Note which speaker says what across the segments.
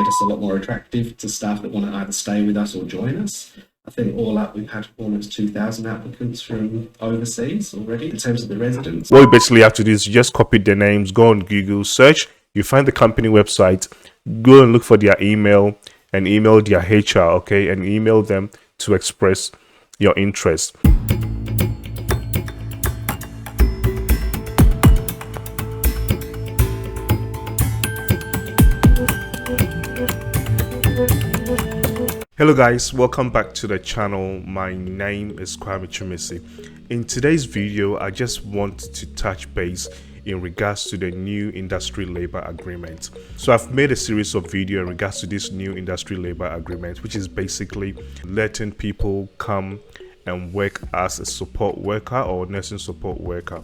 Speaker 1: made us a lot more attractive to staff that want to either stay with us or join us. I think all up, we've had almost 2,000 applicants from overseas already in terms of the residents.
Speaker 2: What you basically have to do is just copy their names, go on Google, search, you find the company website, go and look for their email and email their HR, okay, and email them to express your interest. Hello guys, welcome back to the channel. My name is Kwame. In today's video, I just want to touch base in regards to the new industry labor agreement. So I've made a series of videos in regards to this new industry labor agreement, which is basically letting people come and work as a support worker or nursing support worker.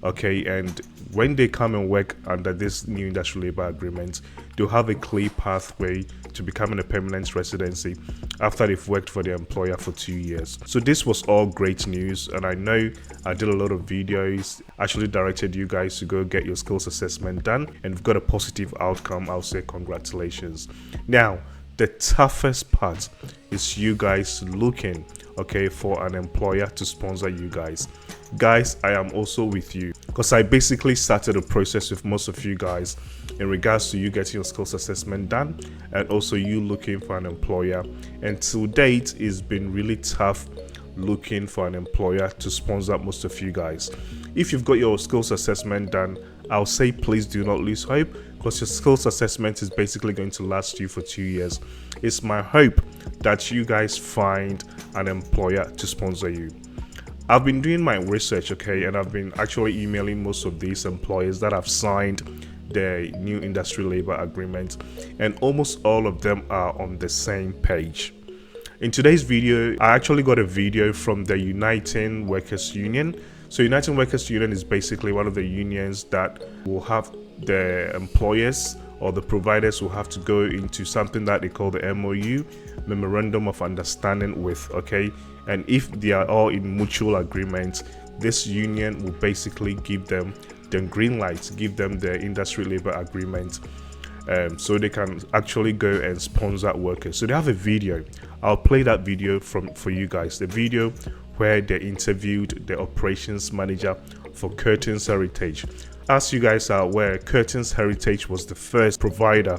Speaker 2: Okay, and when they come and work under this new industrial labor agreement, they'll have a clear pathway to becoming a permanent residency after they've worked for their employer for 2 years. So this was all great news, and I know I did a lot of videos, actually directed you guys to go get your skills assessment done, and we've got a positive outcome. I'll say congratulations. Now, the toughest part is you guys looking, okay, for an employer to sponsor you guys. Guys, I am also with you because I basically started a process with most of you guys in regards to you getting your skills assessment done and also you looking for an employer. And to date, it's been really tough looking for an employer to sponsor most of you guys. If you've got your skills assessment done, I'll say please do not lose hope, because your skills assessment is basically going to last you for 2 years. It's my hope that you guys find an employer to sponsor you. I've been doing my research, okay, and I've been actually emailing most of these employers that have signed the new industry labor agreement, and almost all of them are on the same page. In today's video, I actually got a video from the Uniting Workers Union. So Uniting Workers Union is basically one of the unions that will have the employers or the providers will have to go into something that they call the MOU, Memorandum of Understanding with, okay? And if they are all in mutual agreement, this union will basically give them the green light, give them the industry labor agreement, so they can actually go and sponsor workers. So they have a video. I'll play that video for you guys. The video where they interviewed the operations manager for Curtains Heritage. As you guys are aware, Curtains Heritage was the first provider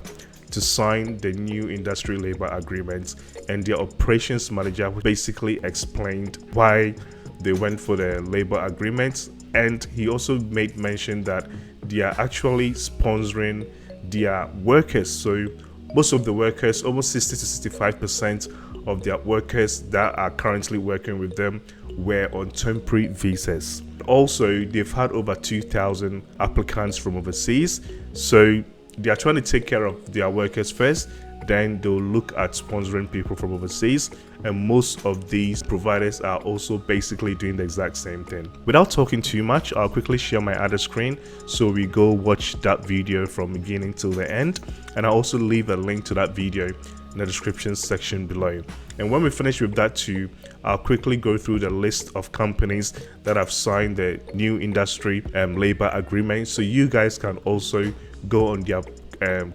Speaker 2: to sign the new industry labor agreement, and their operations manager basically explained why they went for the labor agreement, and he also made mention that they are actually sponsoring their workers. So most of the workers, almost 60 to 65% of their workers that are currently working with them were on temporary visas. Also, they've had over 2,000 applicants from overseas, so they are trying to take care of their workers first, then they'll look at sponsoring people from overseas, and most of these providers are also basically doing the exact same thing. Without talking too much, I'll quickly share my other screen so we go watch that video from beginning till the end, and I'll also leave a link to that video in the description section below. And when we finish with that too, I'll quickly go through the list of companies that have signed the new industry labor agreement, so you guys can also go on their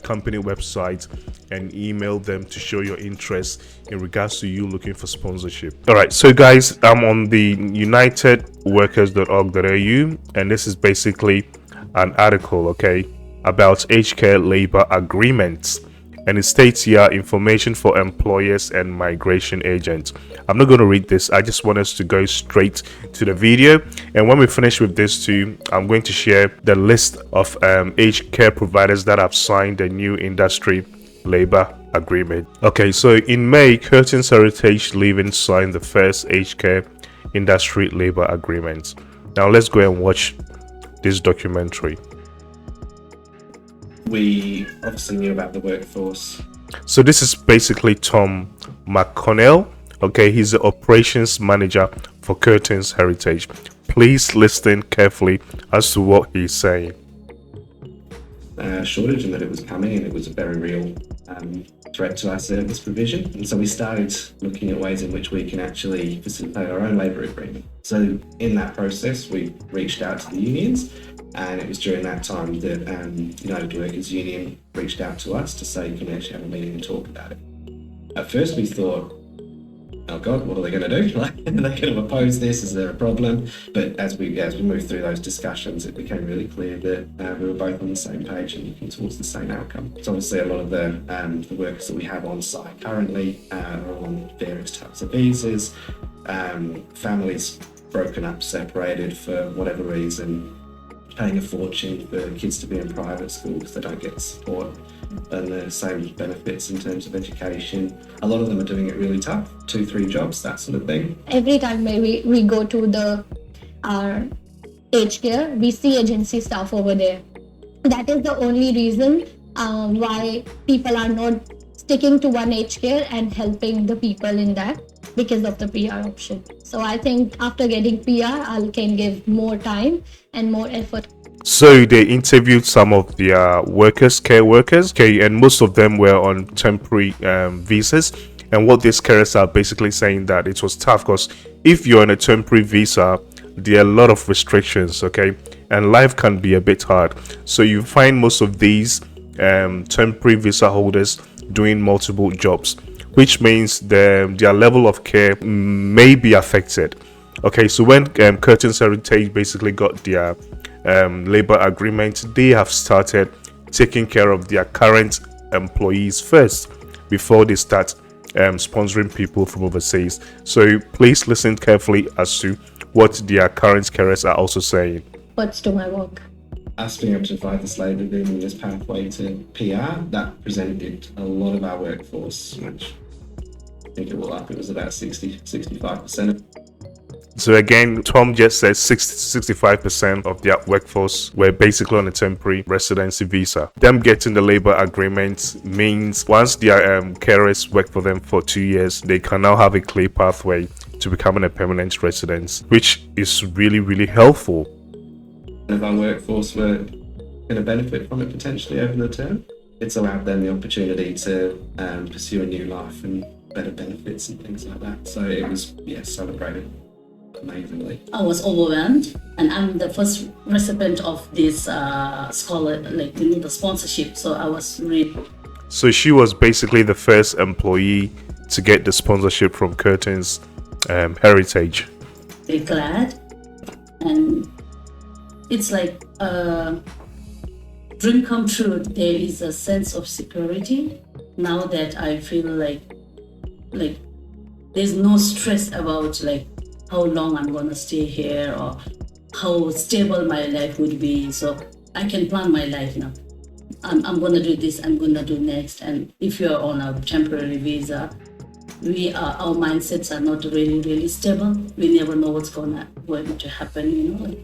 Speaker 2: company website and email them to show your interest in regards to you looking for sponsorship. All right, so guys, I'm on the unitedworkers.org.au, and this is basically an article, okay, about HK labor agreements. And it states here, information for employers and migration agents. I'm not going to read this. I just want us to go straight to the video. And when we finish with this too, I'm going to share the list of aged care providers that have signed the new industry labor agreement. Okay, so in May, Curtains Heritage Living signed the first aged care industry labor agreement. Now let's go and watch this documentary.
Speaker 1: We obviously knew about the workforce.
Speaker 2: So this is basically Tom McConnell. Okay, he's the operations manager for Curtains Heritage. Please listen carefully as to what he's saying.
Speaker 1: Shortage, and that it was coming, and it was a very real threat to our service provision. And so we started looking at ways in which we can actually facilitate our own labour agreement. So in that process, we reached out to the unions And it was during that time that United Workers Union reached out to us to say, can we actually have a meeting and talk about it? At first we thought, oh God, what are they going to do? Like, are they going to oppose this? Is there a problem? But as we moved through those discussions, it became really clear that we were both on the same page and looking towards the same outcome. So obviously a lot of the workers that we have on site currently are on various types of visas, families broken up, separated for whatever reason, paying a fortune for kids to be in private school because they don't get support and the same benefits in terms of education. A lot of them are doing it really tough, 2-3 jobs, that sort of thing.
Speaker 3: Every time we go to our aged care, we see agency staff over there. That is the only reason why people are not sticking to one aged care and helping the people in that, because of the PR option. So I think after getting PR, I can give more time and more effort.
Speaker 2: So they interviewed some of their care workers, okay, and most of them were on temporary visas. And what these carers are basically saying that it was tough because if you're on a temporary visa, there are a lot of restrictions, okay, and life can be a bit hard. So you find most of these temporary visa holders doing multiple jobs, which means their level of care may be affected. Okay, so when Curtin's Heritage basically got their labor agreement, they have started taking care of their current employees first before they start sponsoring people from overseas. So please listen carefully as to what their current carers are also saying.
Speaker 3: What's to my work?
Speaker 1: Us being able to provide this labour boom and this pathway to PR, that presented a lot of our workforce, which I think it was about 65%.
Speaker 2: So again, Tom just said 60 to 65% of their workforce were basically on a temporary residency visa. Them getting the labor agreement means once their carers work for them for 2 years, they can now have a clear pathway to becoming a permanent resident, which is really, really helpful.
Speaker 1: If our workforce were going to benefit from it potentially over the term, it's allowed them the opportunity to pursue a new life and better benefits and things like that. So it was, celebrated amazingly.
Speaker 4: I was overwhelmed, and I'm the first recipient of this scholar, the sponsorship. So I was really.
Speaker 2: So she was basically the first employee to get the sponsorship from Curtin's Heritage.
Speaker 4: Very glad, and it's like a dream come true. There is a sense of security now that I feel like there's no stress about how long I'm gonna stay here or how stable my life would be. So I can plan my life now. I'm gonna do this, I'm gonna do next. And if you're on a temporary visa, our mindsets are not really stable. We never know what's going to happen,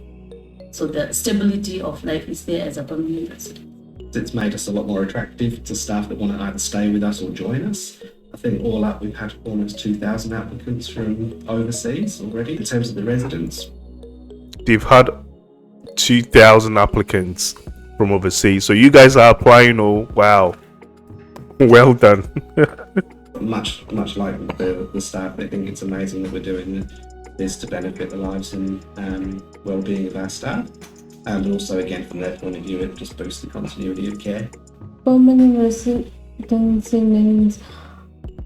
Speaker 4: So the stability of life is there as a permanent resident.
Speaker 1: It's made us a lot more attractive to staff that want to either stay with us or join us. I think all up we've had almost 2,000 applicants from overseas already. In terms of the residents,
Speaker 2: they've had 2,000 applicants from overseas. So you guys are applying. Oh wow, well done.
Speaker 1: much like the staff, I think it's amazing that we're doing this to benefit the lives and well-being of our staff, and also again from their point of view it just boosts the continuity of care.
Speaker 5: Permanent residency means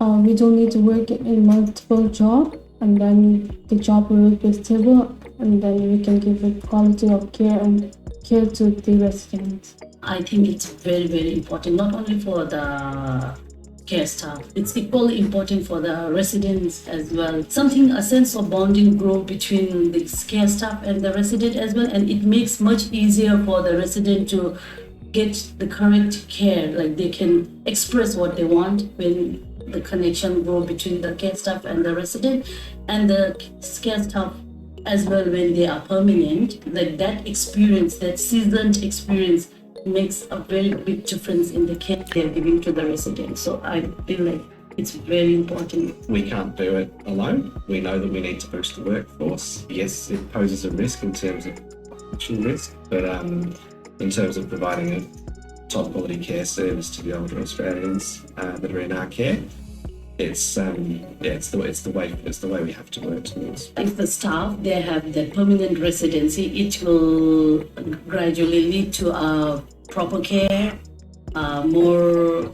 Speaker 5: we don't need to work in multiple jobs, and then the job will be stable, and then we can give a quality of care to the residents.
Speaker 4: I think it's very important, not only for the care staff, it's equally important for the residents as well. A sense of bonding grow between the care staff and the resident as well, and it makes much easier for the resident to get the correct care. They can express what they want when the connection grow between the care staff and the resident, and the care staff as well when they are permanent. That experience, that seasoned experience, makes a very big difference in the care they're giving to the residents. So I feel like it's very important.
Speaker 1: We can't do it alone. We know that we need to boost the workforce. Yes, it poses a risk in terms of actual risk, but in terms of providing a top quality care service to the older Australians that are in our care, it's it's the way we have to work towards.
Speaker 4: If the staff they have the permanent residency, it will gradually lead to proper care, more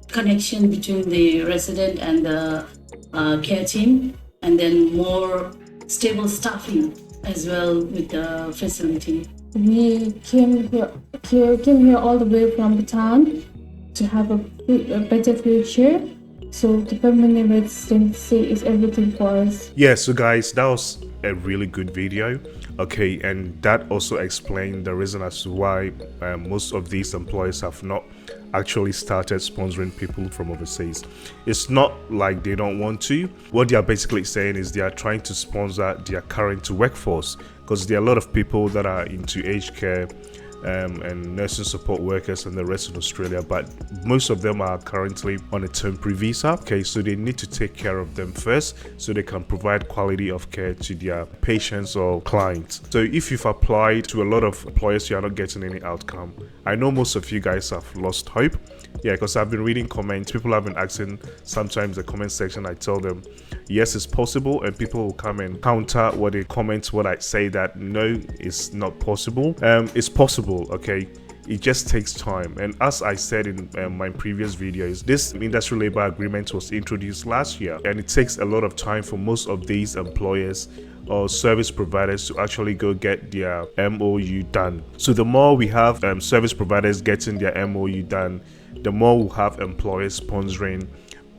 Speaker 4: connection between the resident and the care team, and then more stable staffing as well with the facility.
Speaker 5: We came here all the way from the town to have a better future. So the permanent residency is everything for us.
Speaker 2: Yeah, so guys, that was a really good video. Okay, and that also explained the reason as to why most of these employers have not actually started sponsoring people from overseas. It's not like they don't want to. What they are basically saying is they are trying to sponsor their current workforce, because there are a lot of people that are into aged care and nursing support workers and the rest of Australia, but most of them are currently on a temporary visa. Okay, so they need to take care of them first so they can provide quality of care to their patients or clients. So if you've applied to a lot of employers, you are not getting any outcome. I know most of you guys have lost hope. Yeah, because I've been reading comments. People have been asking, sometimes the comment section, I tell them yes, it's possible, and people will come and counter what they comment, what I say, that no, it's not possible. It's possible, okay? It just takes time. And as I said in my previous videos, this industrial labor agreement was introduced last year, and it takes a lot of time for most of these employers or service providers to actually go get their MOU done. So the more we have service providers getting their MOU done, the more we'll have employers sponsoring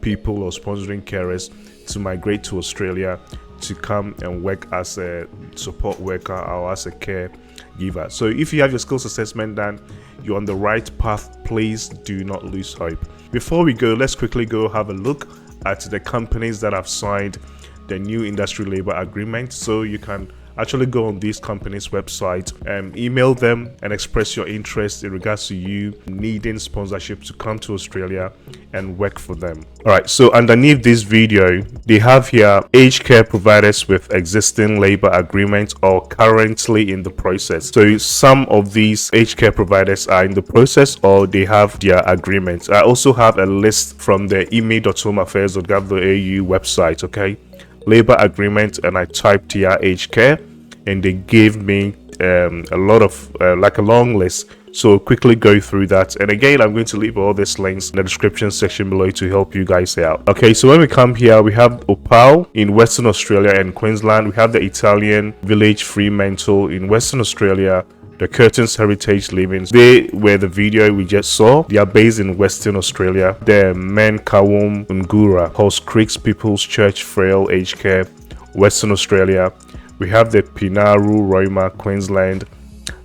Speaker 2: people or sponsoring carers to migrate to Australia to come and work as a support worker or as a caregiver. So if you have your skills assessment done, you're on the right path. Please do not lose hope. Before we go, let's quickly go have a look at the companies that have signed the new industrial labor agreement. So you can actually go on these companies' website and email them and express your interest in regards to you needing sponsorship to come to Australia and work for them. All right, so underneath this video, they have here aged care providers with existing labor agreements or currently in the process. So some of these aged care providers are in the process or they have their agreements. I also have a list from the eme.homeaffairs.gov.au website, okay? Labor agreement, and I typed here aged care, and they gave me a lot of like a long list. So quickly go through that, and again I'm going to leave all these links in the description section below to help you guys out. Okay, so when we come here, we have Opal in Western Australia and Queensland. We have the Italian Village Fremantle in Western Australia, the Curtin's Heritage Living. They were the video we just saw. They are based in Western Australia. The Menkawum Ngura, Horse Creeks People's Church Frail Aged Care, Western Australia. We have the Pinaru Roma, Queensland.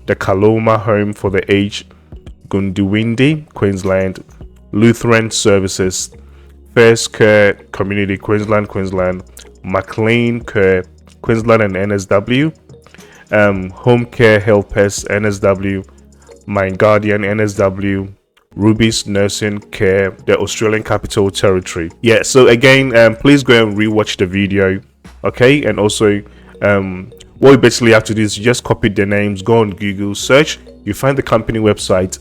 Speaker 2: The Kaloma Home for the Aged, Gundiwindi, Queensland. Lutheran Services, First Care Community, Queensland. McLean Care, Queensland and NSW. Home Care Helpers, NSW, My Guardian, NSW, Ruby's Nursing Care, the Australian Capital Territory. Yeah, so again, please go and rewatch the video, okay? And also, what you basically have to do is just copy the names, go on Google, search, you find the company website,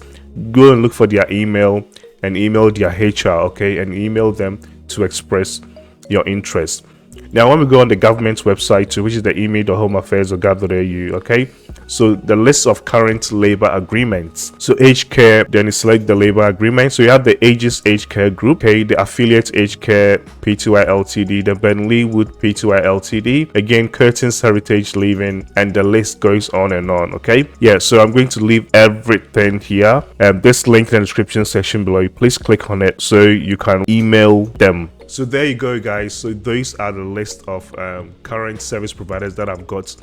Speaker 2: go and look for their email and email their HR, okay? And email them to express your interest. Now, when we go on the government's website too, which is the eme.homeaffairs.gov.au, okay? So the list of current labor agreements. So aged care, then you select the labor agreement. So you have the Aegis Aged Care Group, okay, the Affiliate Aged Care Pty Ltd, the Burnley Wood Pty Ltd, again Curtin's Heritage Living, and the list goes on and on, okay? Yeah, so I'm going to leave everything here, and this link in the description section below. Please click on it so you can email them. So there you go, guys. So those are the list of current service providers that have got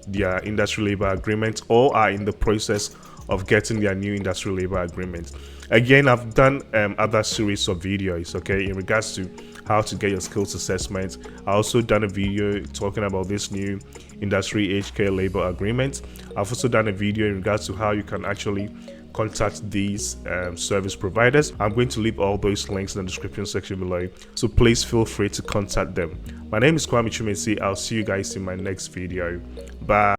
Speaker 2: their industrial labor agreement or are in the process of getting their new industrial labor agreement. Again, I've done other series of videos, okay, in regards to how to get your skills assessment. I also done a video talking about this new industry aged care labor agreement. I've also done a video in regards to how you can actually contact these service providers. I'm going to leave all those links in the description section below, so please feel free to contact them. My name is Kwame Chumesi. I'll see you guys in my next video. Bye.